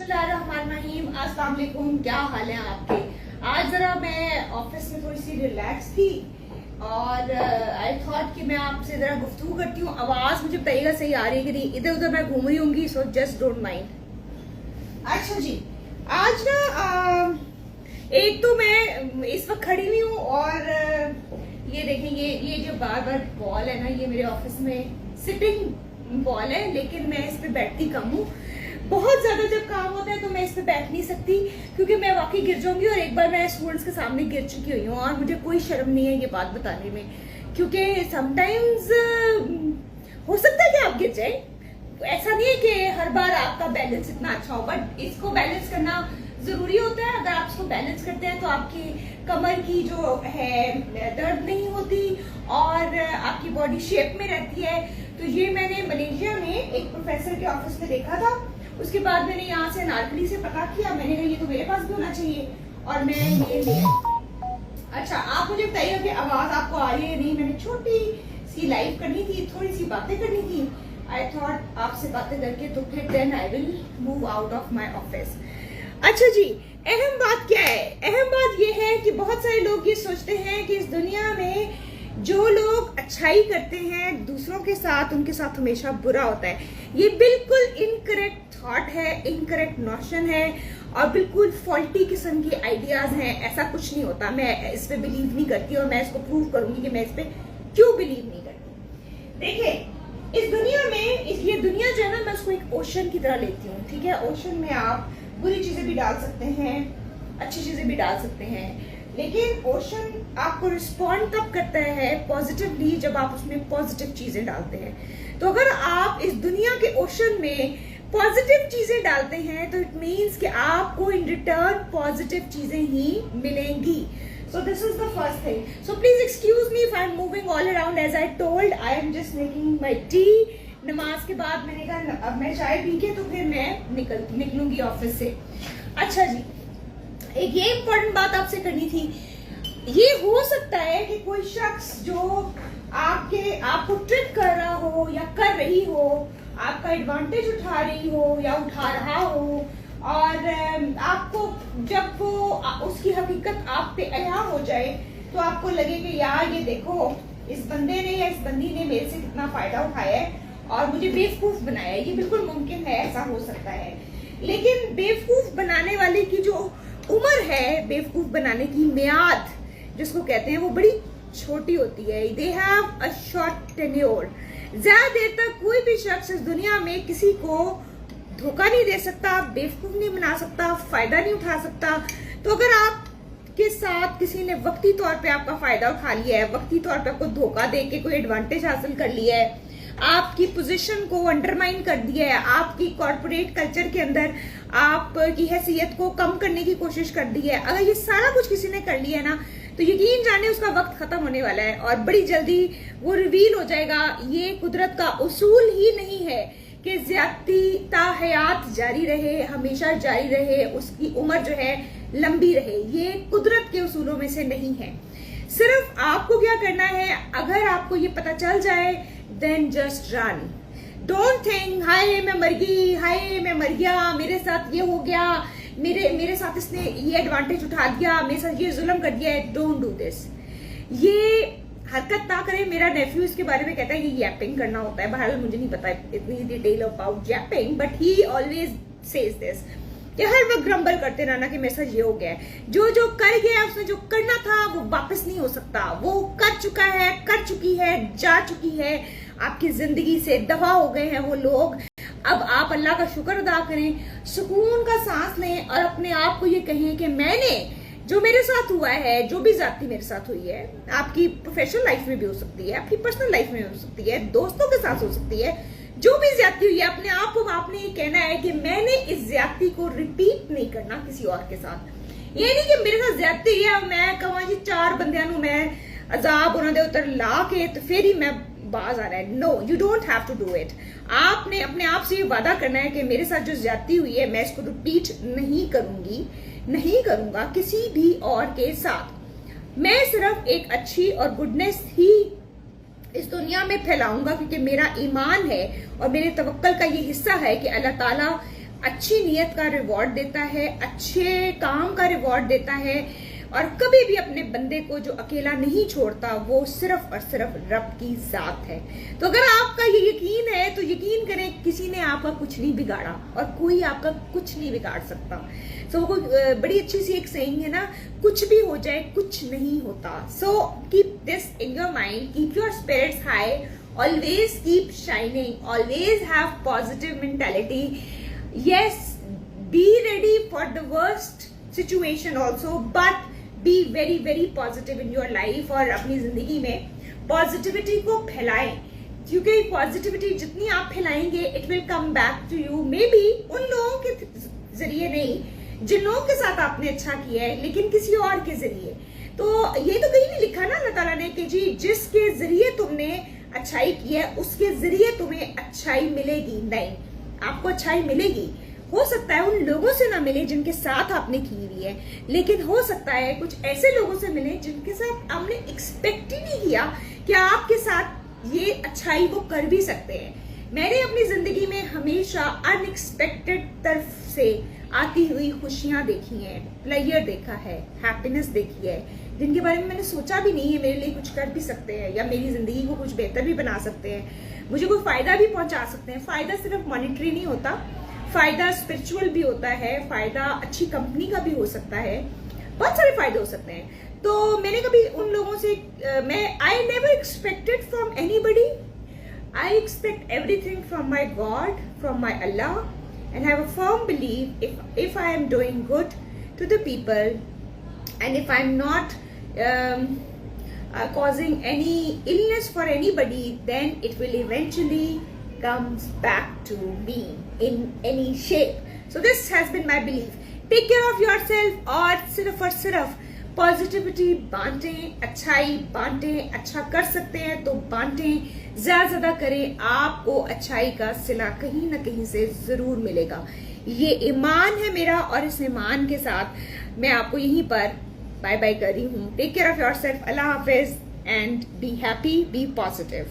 बिस्मिल्लाहिर्रहमानिर्रहीम। अस्सलाम वालेकुम। क्या हाल है आपके? आज जरा मैं ऑफिस में थोड़ी सी रिलैक्स थी और आई थॉट कि मैं आपसे जरा गुफ्तगू करती हूँ। आवाज मुझे बताइएगा सही आ रही है कि नहीं। इधर उधर मैं घूम रही होंगी, सो जस्ट डोंट माइंड। अच्छा जी, आज ना एक तो मैं इस वक्त खड़ी हुई हूँ और ये देखें, ये जो बार बार बॉल है ना, ये मेरे ऑफिस में सिटिंग बॉल है, लेकिन मैं इस पे बैठती कम हूँ। बहुत ज्यादा जब काम होता है तो मैं इस पे बैठ नहीं सकती क्योंकि मैं वाकई गिर जाऊंगी। और एक बार मैं स्टूडेंट्स के सामने गिर चुकी हुई हूँ और मुझे कोई शर्म नहीं है ये बात बताने में, क्योंकि समटाइम्स हो सकता है कि आप गिर जाए। ऐसा नहीं है कि हर बार आपका बैलेंस इतना अच्छा हो, बट इसको बैलेंस करना जरूरी होता है। अगर आप इसको बैलेंस करते हैं तो आपकी कमर की जो है दर्द नहीं होती और आपकी बॉडी शेप में रहती है। तो ये मैंने मलेशिया में एक प्रोफेसर के ऑफिस में देखा था। उसके बाद मैंने यहाँ से नारकली से पता किया, मैंने कहा ये तो मेरे पास भी होना चाहिए और मैं ये लिया। अच्छा, आप मुझे बताइए कि आवाज आपको आ रही है नहीं। मैंने छोटी सी लाइव करनी थी, थोड़ी सी बातें करनी थी। आई थॉट आपसे बातें करके तो फिर then I will move out of my office. अच्छा जी, अहम बात क्या है? अहम बात यह है कि बहुत सारे लोग ये सोचते हैं कि इस दुनिया में जो लोग अच्छाई करते हैं दूसरों के साथ, उनके साथ हमेशा बुरा होता है। ये बिल्कुल इनकरेक्ट थॉट है, इनकरेक्ट नोशन है और बिल्कुल फॉल्टी किस्म की आइडियाज हैं। ऐसा कुछ नहीं होता। मैं इस पे बिलीव नहीं करती और मैं इसको प्रूव करूंगी कि मैं इस पे क्यों बिलीव नहीं करती। देखिए, इस दुनिया में ये दुनिया जो है ना, मैं उसको एक ओशन की तरह लेती हूँ। ठीक है, ओशन में आप बुरी चीजें भी डाल सकते हैं, अच्छी चीजें भी डाल सकते हैं, लेकिन ओशन आपको रिस्पॉन्ड तब करता है पॉजिटिवली जब आप उसमें पॉजिटिव चीजें डालते हैं। तो अगर आप इस दुनिया के ओशन में पॉजिटिव चीजें डालते हैं तो इट मीन्स कि आपको इन रिटर्न पॉजिटिव चीजें ही मिलेंगी। So this is the first thing. So please excuse me if I'm moving all around. As I told, I am just making my tea. नमाज के बाद मैंने कहा अब मैं चाय पी के तो फिर मैं निकलूंगी ऑफिस से। अच्छा जी, एक ये इम्पोर्टेंट बात आपसे करनी थी। ये हो सकता है कि कोई शख्स जो आपको ट्रिक कर रहा हो या कर रही हो, आपका एडवांटेज उठा रही हो या उठा रहा हो, और आपको जब वो उसकी हकीकत आप पे अया हो जाए तो आपको लगे कि यार ये देखो इस बंदे ने या इस बंदी ने मेरे से कितना फायदा उठाया है और मुझे बेवकूफ बनाया है। ये बिल्कुल मुमकिन है, ऐसा हो सकता है। लेकिन बेवकूफ बनाने वाले की जो उम्र है, बेवकूफ बनाने की मियाद जिसको कहते हैं, वो बड़ी छोटी होती है। They have a short tenure. ज्यादा देर तक कोई भी शख्स इस दुनिया में किसी को धोखा नहीं दे सकता, बेवकूफ नहीं बना सकता, फायदा नहीं उठा सकता। तो अगर आपके साथ किसी ने वक्ती तौर पे आपका फायदा उठा लिया है, वक्ती तौर पे आपको धोखा दे के कोई एडवांटेज हासिल कर लिया है, आपकी पोजीशन को अंडरमाइन कर दिया है, आपकी कॉर्पोरेट कल्चर के अंदर आपकी हैसियत को कम करने की कोशिश कर दी है, अगर ये सारा कुछ किसी ने कर लिया है ना, तो यकीन जाने उसका वक्त खत्म होने वाला है और बड़ी जल्दी वो रिवील हो जाएगा। ये कुदरत का उसूल ही नहीं है कि ज्यादती ता हयात जारी रहे, हमेशा जारी रहे, उसकी उम्र जो है लंबी रहे। ये कुदरत के उसूलों में से नहीं है। सिर्फ आपको क्या करना है, अगर आपको ये पता चल जाए then just run. Don't think हाय मैं मर गई, हाय मैं मर गया, मेरे साथ ये हो गया, मेरे साथ इसने ये एडवांटेज उठा दिया, मेरे साथ ये जुल्म कर दिया है। Don't do this. ये हरकत ना करें। मेरा नेफ्यू इसके बारे में कहता है कि यैपिंग करना होता है। बहरहाल मुझे नहीं पता इतनी detail about yapping, but he always says this कि हर वक्त ग्रम्बल करते रहना कि मेरे साथ ये हो गया है। जो कर गया, उसने जो करना था वो वापस नहीं हो सकता। वो कर चुका है, कर चुकी है, जा चुकी है, आपकी जिंदगी से दफा हो गए हैं वो लोग। अब आप अल्लाह का शुक्र अदा करें, सुकून का सांस लें और अपने आप को ये कहें कि मैंने जो मेरे साथ हुआ है, जो भी ज्यादती मेरे साथ हुई है, आपकी प्रोफेशनल लाइफ में भी हो सकती है, आपकी पर्सनल लाइफ में हो सकती है, दोस्तों के साथ हो सकती है, जो भी ज्यादती हुई है, अपने आप को आपने ये कहना है कि मैंने इस ज्यादती को रिपीट नहीं करना किसी और के साथ। ये नहीं कि मेरे साथ ज्यादती है मैं कहूँ जी 4 बंदियां मैं अजाब उन्होंने उतर ला के तो फिर ही मैं बाज आ रहा है। No, you don't have to do it. आपने अपने आप से ये वादा करना है कि मेरे साथ जो ज्यादती हुई है मैं इसको रिपीट नहीं करूंगी, नहीं करूंगा किसी भी और के साथ। मैं सिर्फ एक अच्छी और गुडनेस ही इस दुनिया में फैलाऊंगा क्योंकि मेरा ईमान है और मेरे तवक्कल का ये हिस्सा है कि अल्लाह ताला अच्छी नीयत का रिवॉर्ड देता है, अच्छे काम का रिवॉर्ड देता है, और कभी भी अपने बंदे को जो अकेला नहीं छोड़ता वो सिर्फ और सिर्फ रब की जात है। तो अगर आपका ये यकीन है तो यकीन करें किसी ने आपका कुछ नहीं बिगाड़ा और कोई आपका कुछ नहीं बिगाड़ सकता। सो बड़ी अच्छी सी एक सेइंग है ना, कुछ भी हो जाए कुछ नहीं होता। So keep this in your mind, keep your spirits high, always keep shining, always have positive mentality. Yes, be ready for the worst situation also, but be very very positive in your life. और अपनी जिंदगी में positivity को फैलाएं, क्योंकि positivity जितनी आप फैलाएंगे it will come back to you. Maybe उन लोगों के जरिए नहीं जिन लोगों के साथ आपने अच्छा किया है, लेकिन किसी और के जरिए। तो ये तो कहीं नहीं लिखा ना अल्लाह ताला ने कि जी जिसके जरिए तुमने अच्छाई की है उसके जरिए तुम्हें अच्छाई मिलेगी। नहीं, आपको अच्छाई मिलेगी, हो सकता है उन लोगों से ना मिले जिनके साथ आपने की हुई है, लेकिन हो सकता है कुछ ऐसे लोगों से मिले जिनके साथ आपने एक्सपेक्ट ही नहीं किया कि आपके साथ ये अच्छाई वो कर भी सकते हैं। मैंने अपनी जिंदगी में हमेशा अनएक्सपेक्टेड तरफ से आती हुई खुशियां देखी हैं, प्लेयर देखा है, हैप्पीनेस देखी है, जिनके बारे में मैंने सोचा भी नहीं है मेरे लिए कुछ कर भी सकते हैं या मेरी जिंदगी को कुछ बेहतर भी बना सकते हैं, मुझे कोई फायदा भी पहुंचा सकते हैं। फायदा सिर्फ मॉनिटरी नहीं होता, फायदा स्पिरिचुअल भी होता है, फायदा अच्छी कंपनी का भी हो सकता है, बहुत सारे फायदे हो सकते हैं। तो मैंने कभी उन लोगों से I never expected from anybody, I expect everything from my God, from my Allah, and have a firm believe if I am doing good to the people and if I am not causing any illness for anybody, then it will eventually comes back to me in any shape. So this has been my belief. Take care of yourself और सिर्फ positivity बांटें, अच्छाई बांटें, अच्छा कर सकते हैं तो बांटें, ज्यादा करें, आपको अच्छाई का सिला कहीं ना कहीं से जरूर मिलेगा। ये ईमान है मेरा और इस ईमान के साथ मैं आपको यहीं पर बाय बाय कर रही हूँ। टेक केयर ऑफ योरसेल्फ, अल्लाह हाफिज and be happy, be positive.